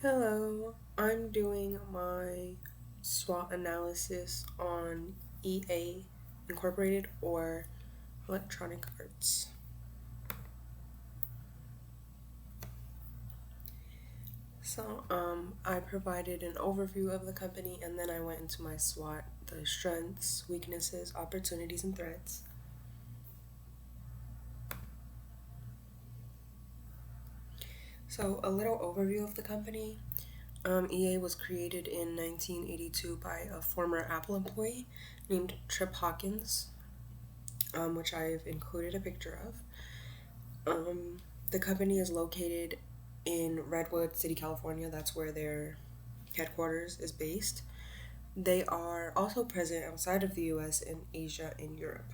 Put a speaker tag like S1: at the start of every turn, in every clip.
S1: Hello, I'm doing my Swot analysis on EA Incorporated or Electronic Arts. I provided an overview of the company and then I went into my SWOT, the strengths, weaknesses, opportunities, and threats. So, a little overview of the company. EA was created in 1982 by a former Apple employee named Trip Hawkins, which I've included a picture of. The company is located in Redwood City, California. That's where their headquarters is based. They are also present outside of the US in Asia and Europe.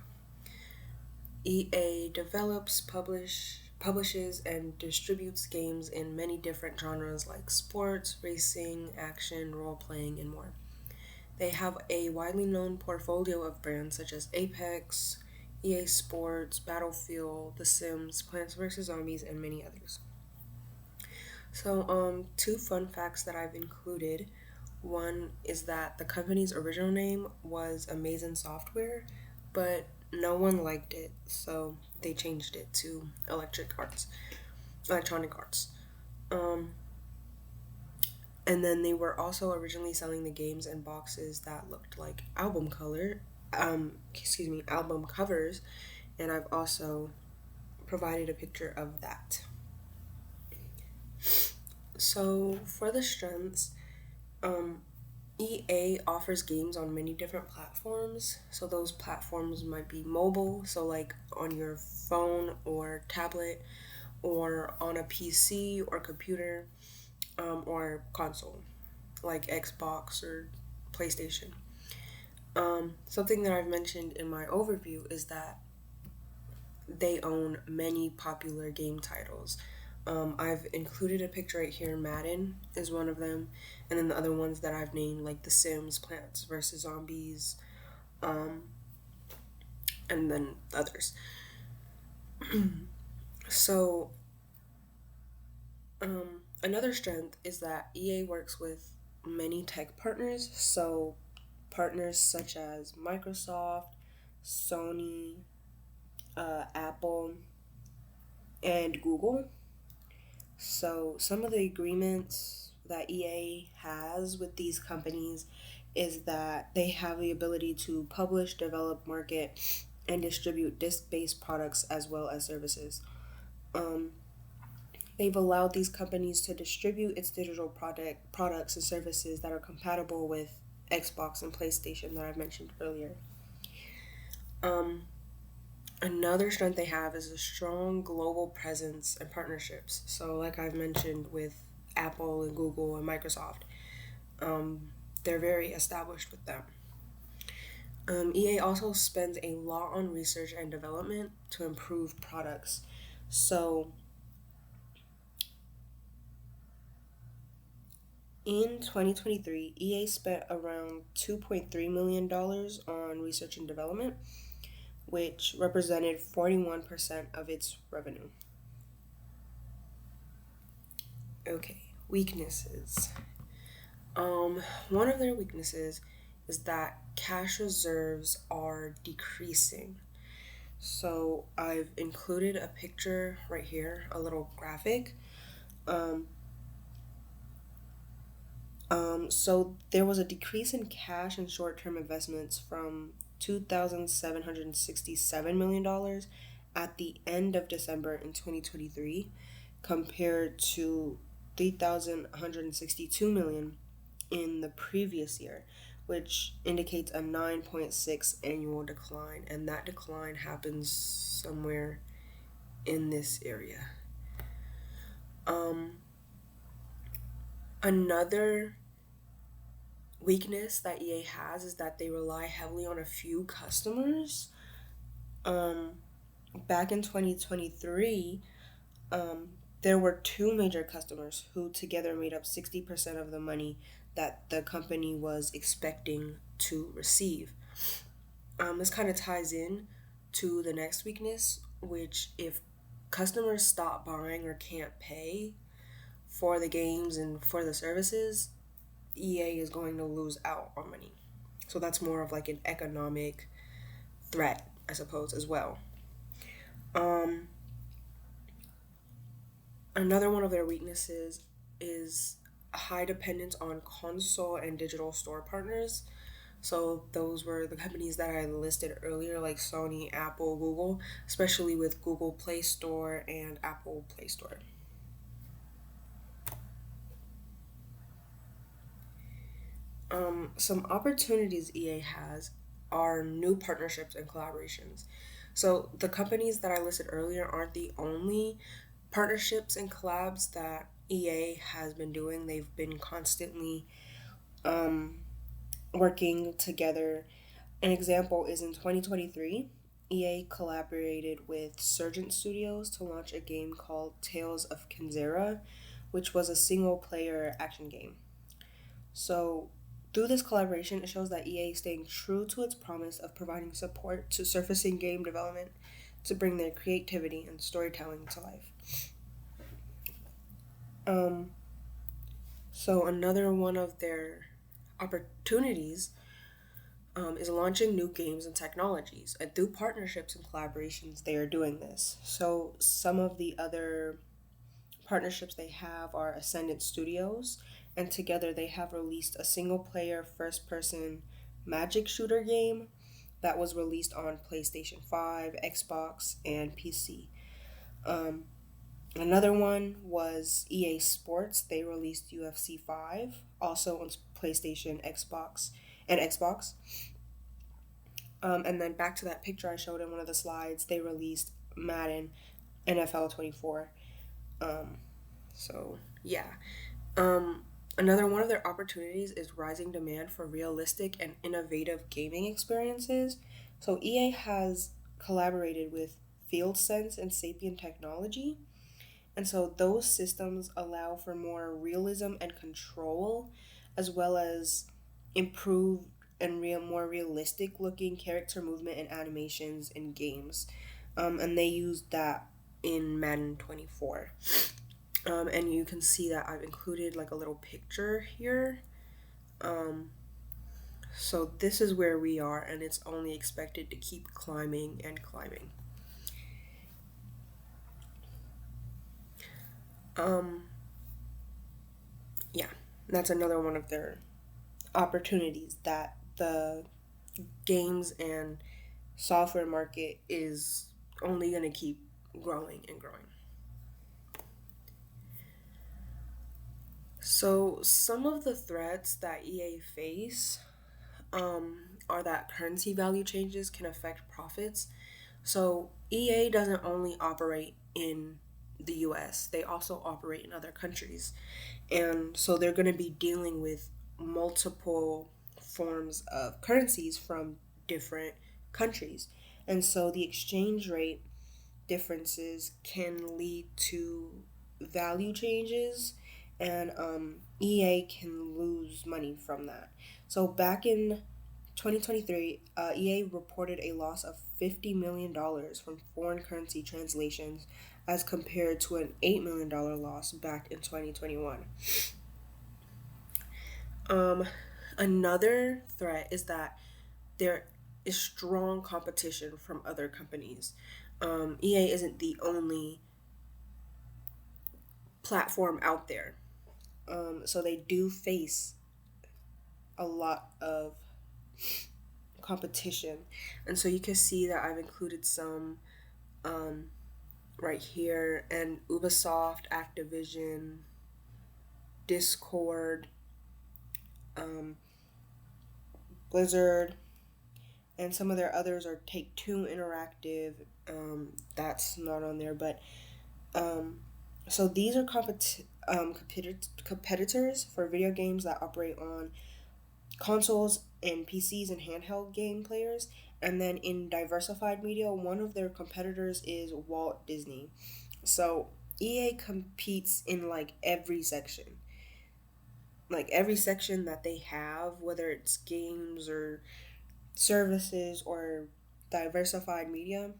S1: EA develops, publishes, and distributes games in many different genres like sports, racing, action, role playing, and more. They have a widely known portfolio of brands such as Apex, EA Sports, Battlefield, The Sims, Plants vs. Zombies, and many others. So, two fun facts that I've included. One is that the company's original name was Amazing Software, but no one liked it, so they changed it to Electronic Arts. Um, and then they were also originally selling the games in boxes that looked like album covers, and I've also provided a picture of that. So for the strengths, um, EA offers games on many different platforms. So those platforms might be mobile, so like on your phone or tablet, or on a PC or computer, or console, like Xbox or PlayStation. Something that I've mentioned in my overview is that they own many popular game titles. I've included a picture right here. Madden is one of them, and then the other ones that I've named, like The Sims, Plants vs. Zombies, um, and then others. So, another strength is that EA works with many tech partners. So, partners such as Microsoft, Sony, Apple, and Google. So, some of the agreements that EA has with these companies is that they have the ability to publish, develop, market, and distribute disc based products as well as services. Um, they've allowed these companies to distribute its products and services that are compatible with Xbox and PlayStation that I've mentioned earlier. Um, Another strength they have is a strong global presence and partnerships. So, like I've mentioned with Apple and Google and Microsoft, um, they're very established with them. EA also spends a lot on research and development to improve products. So, in 2023, EA spent around $2.3 million on research and development, which represented 41% of its revenue. Okay, weaknesses. One of their weaknesses is that cash reserves are decreasing. So I've included a picture right here, a little graphic. Um, so there was a decrease in cash and short-term investments from $2,767 million at the end of December in 2023 compared to $3,162 million in the previous year, which indicates a 9.6 annual decline, and that decline happens somewhere in this area. Another weakness that EA has is that they rely heavily on a few customers. Back in 2023, there were two major customers who together made up 60% of the money that the company was expecting to receive. This kind of ties in to the next weakness, which if customers stop buying or can't pay for the games and for the services, EA is going to lose out on money. So that's more of like an economic threat, I suppose, as well. Um, Another one of their weaknesses is a high dependence on console and digital store partners. So those were the companies that I listed earlier, like Sony, Apple, Google, especially with Google Play Store and Apple Play Store. Some opportunities EA has are new partnerships and collaborations. So the companies that I listed earlier aren't the only partnerships and collabs that EA has been doing. They've been constantly um, working together. An example is in 2023, EA collaborated with Surgeon Studios to launch a game called Tales of Kenzera, which was a single player action game. So, through this collaboration, it shows that EA is staying true to its promise of providing support to surfacing game development to bring their creativity and storytelling to life. Um, so, another one of their opportunities is launching new games and technologies. And through partnerships and collaborations, they are doing this. So, some of the other partnerships they have are Ascendant Studios, and together they have released a single player first person magic shooter game that was released on PlayStation 5, Xbox, and PC. Um, Another one was EA Sports. They released UFC 5, also on PlayStation, Xbox, and Xbox. And then back to that picture I showed in one of the slides, they released Madden NFL 24. Um, yeah. Um, Another one of their opportunities is rising demand for realistic and innovative gaming experiences. So EA has collaborated with FieldSense and Sapient Technology, and so those systems allow for more realism and control, as well as improved and more realistic looking character movement and animations in games. And they use that in Madden 24. And you can see that I've included like a little picture here. Um, so this is where we are, and it's only expected to keep climbing and climbing. Um, yeah, that's another one of their opportunities that the games and software market is only going to keep growing and growing. So, some of the threats that EA face are that currency value changes can affect profits. So, EA doesn't only operate in the US, they also operate in other countries. And so, they're going to be dealing with multiple forms of currencies from different countries. And so, the exchange rate differences can lead to value changes, and EA can lose money from that. So back in 2023, EA reported a loss of $50 million from foreign currency translations as compared to an $8 million loss back in 2021. Um, Another threat is that there is strong competition from other companies. EA isn't the only platform out there. So they do face a lot of competition. And so you can see that I've included some um, right here, and Ubisoft, Activision, Discord, um, Blizzard, and some of their others are Take Two Interactive. That's not on there, but um, so these are competitors for video games that operate on consoles and PCs and handheld game players. And then in diversified media, one of their competitors is Walt Disney. So EA competes in like every section that they have, whether it's games or services or diversified media,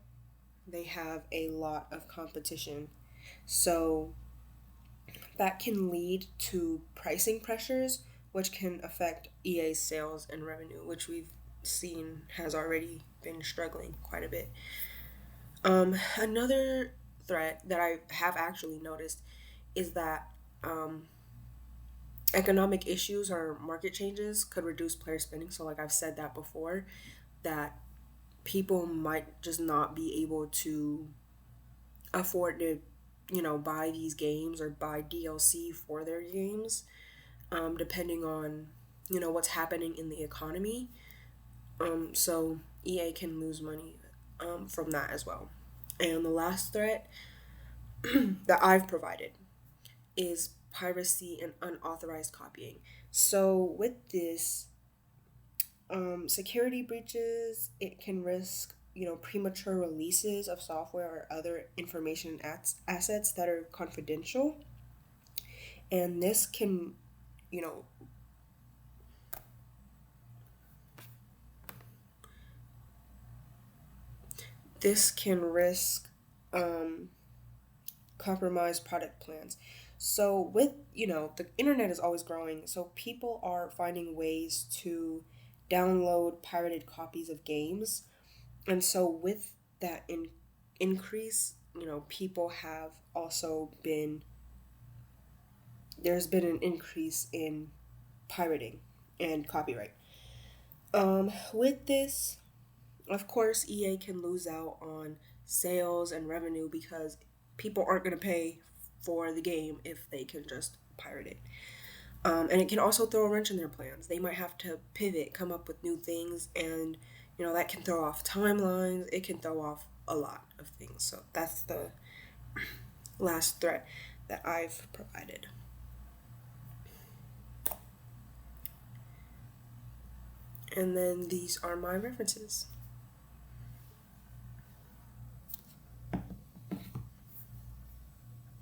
S1: they have a lot of competition. So that can lead to pricing pressures, which can affect EA's sales and revenue, which we've seen has already been struggling quite a bit. Another threat that I have actually noticed is that um, economic issues or market changes could reduce player spending. So, like I've said that before, that people might just not be able to afford to, buy these games or buy DLC for their games, depending on, what's happening in the economy. So EA can lose money from that as well. And the last threat that I've provided is piracy and unauthorized copying. So with this, security breaches, it can risk, premature releases of software or other information and assets that are confidential. And this can, you know, this can risk um, compromise product plans. So with, the internet is always growing, so people are finding ways to download pirated copies of games. And so with that increase, people have also been there's been an increase in pirating and copyright. With this, of course, EA can lose out on sales and revenue because people aren't going to pay for the game if they can just pirate it. And it can also throw a wrench in their plans. They might have to pivot, come up with new things, and that can throw off timelines. It can throw off a lot of things. So that's the last threat that I've provided. And then these are my references.